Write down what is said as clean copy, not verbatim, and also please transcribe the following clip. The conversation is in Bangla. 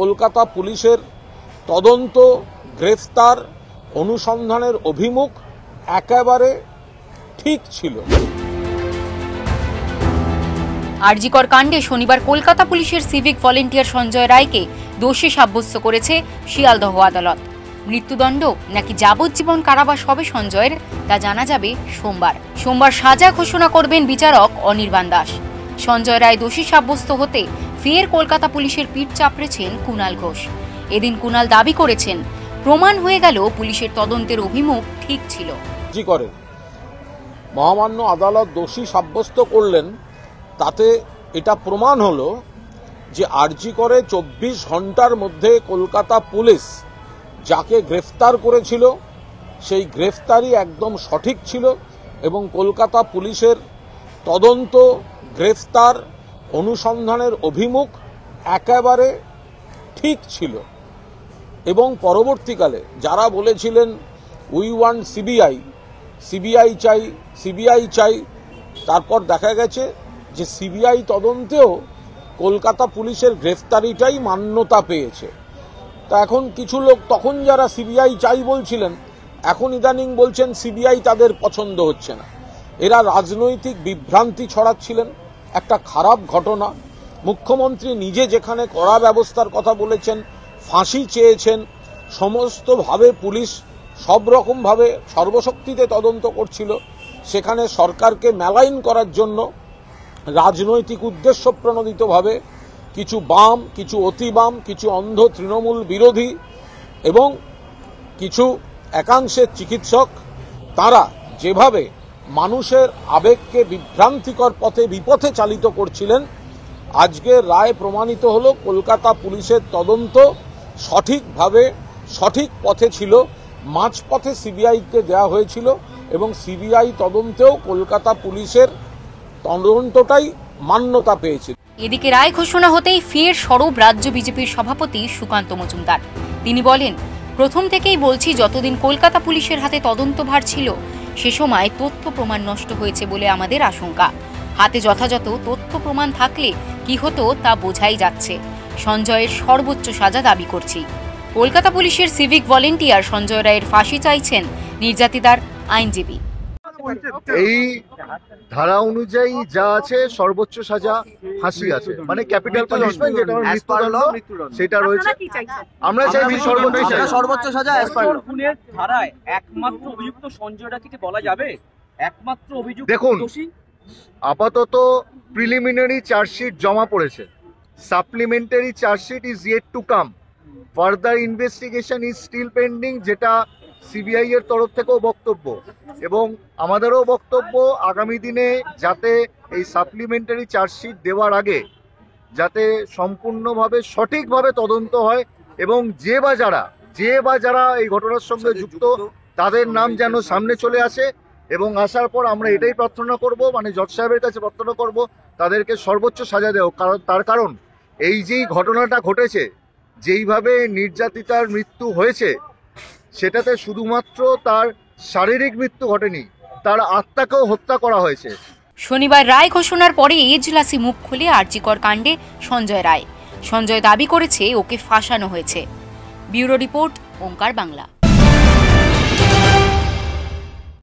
কলকাতা পুলিশের তদন্ত, গ্রেফতার, অনুসন্ধানের অভিমুখ একেবারে ঠিক ছিল। আরজি কর কাণ্ডে শনিবার কলকাতা পুলিশের সিভিক ভলেন্টিয়ার সঞ্জয় রায়কে দোষী সাব্যস্ত করেছে শিয়ালদহ আদালত। মৃত্যুদণ্ড নাকি যাবজ্জীবন কারাবাস হবে সঞ্জয়ের, তা জানা যাবে সোমবার সাজা ঘোষণা করবেন বিচারক অনির্বাণ দাস। সঞ্জয় রায় দোষী সাব্যস্ত হতে ফের কলকাতা পুলিশের পিঠ চাপড়েছেন কুণাল ঘোষ। এদিন কুণাল দাবি করেছেন, প্রমাণ হয়ে গেল পুলিশের তদন্তের অভিমুখ ঠিক ছিল। মহামান্য আদালত দোষী সাব্যস্ত করলেন, তাতে এটা প্রমাণ হলো যে আরজি করে 24 ঘন্টার মধ্যে কলকাতা পুলিশ যাকে গ্রেফতার করেছিল সেই গ্রেফতারি একদম সঠিক ছিল এবং কলকাতা পুলিশের তদন্ত, গ্রেফতার, অনুসন্ধানের অভিমুখ একেবারে ঠিক ছিল। এবং পরবর্তীকালে যারা বলেছিলেন উই ওয়ান্ট সিবিআই চাই, তারপর দেখা গেছে যে সিবিআই তদন্তেও কলকাতা পুলিশের গ্রেফতারিটাই মান্যতা পেয়েছে। তা এখন কিছু লোক তখন যারা সিবিআই চাই বলছিলেন, এখন ইদানিং বলছেন সিবিআই তাদের পছন্দ হচ্ছে না। এরা রাজনৈতিক বিভ্রান্তি ছড়াচ্ছিলেন, একটা খারাপ ঘটনা। মুখ্যমন্ত্রী নিজে যেখানে কড়া ব্যবস্থার কথা বলেছেন, ফাঁসি চেয়েছেন, সমস্তভাবে পুলিশ সব রকমভাবে সর্বশক্তিতে তদন্ত করছিল, সেখানে সরকারকে মেলাইন করার জন্য রাজনৈতিক উদ্দেশ্য প্রণোদিতভাবে কিছু বাম, কিছু অতি বাম, কিছু অন্ধ তৃণমূল বিরোধী এবং কিছু একাংশের চিকিৎসক, তারা যেভাবে মানুষের আবেগকে বিভ্রান্তিকর বিপথে চালিত করছিলেন, আজকের রায় প্রমাণিত হলো কলকাতা পুলিশের তদন্ত সঠিকভাবে সঠিক পথে ছিল। মাঝপথে সিবিআইকে দেওয়া হয়েছিল এবং সিবিআই তদন্তেও কলকাতা পুলিশের তদন্তটাই মান্যতা পেয়েছে। এদিকে রায় ঘোষণা হতেই ফের সরব রাজ্য বিজেপির সভাপতি সুকান্ত মজুমদার। তিনি বলেন, প্রথম থেকেই বলছি, যতদিন কলকাতা পুলিশের হাতে তদন্তভার ছিল সে সময় তথ্য প্রমাণ নষ্ট হয়েছে বলে আমাদের আশঙ্কা। হাতে যথাযথ তথ্য প্রমাণ থাকলে কি হতো তা বোঝাই যাচ্ছে। সঞ্জয়ের সর্বোচ্চ সাজা দাবি করছি। কলকাতা পুলিশের সিভিক ভলেন্টিয়ার সঞ্জয় রায়ের ফাঁসি চাইছেন নির্যাতিতার আইনজীবী। এই ধারা অনুযায়ী যা আছে সর্বোচ্চ সাজা ফাঁসি আছে, মানে ক্যাপিটাল পানিশমেন্ট, যেটা মৃত্যুদণ্ড সেটা রয়েছে। আমরা চাইছি সর্বোচ্চ সাজা। খুনের ধারায় একমাত্র অভিযুক্ত সঞ্জয় রায়কে বলা যাবে একমাত্র অভিযুক্ত। দেখুন, আপাতত প্রিলিমিনারি চার্জশিট জমা পড়েছে, supplementary chargesheet is yet to come, further investigation is still pending, যেটা সিবিআই এর তরফ থেকেও বক্তব্য এবং আমাদেরও বক্তব্য আগামী দিনে যাতে এই সাপ্লিমেন্টারি চার্জশিট দেওয়ার আগে যাতে সম্পূর্ণভাবে সঠিকভাবে তদন্ত হয় এবং যে বা যারা এই ঘটনার সঙ্গে যুক্ত তাদের নাম যেন সামনে চলে আসে। এবং আসার পর আমরা এটাই প্রার্থনা করব, মানে জজ সাহেবের কাছে প্রার্থনা করব তাদেরকে সর্বোচ্চ সাজা দেও। তার কারণ এই যেই ঘটনাটা ঘটেছে, যেইভাবে নির্যাতিতার মৃত্যু হয়েছে, সেটাতে শুধুমাত্র তার শারীরিক মৃত্যু ঘটেনি, তার আত্মাকেও হত্যা করা হয়েছে। শনিবার রায় ঘোষণার পরে এজলাসি মুখ খুলে আরজি কর কাণ্ডে সঞ্জয় রায়। সঞ্জয় দাবি করেছে ওকে ফাঁসানো হয়েছে। ব্যুরো রিপোর্ট, ওঙ্কার বাংলা।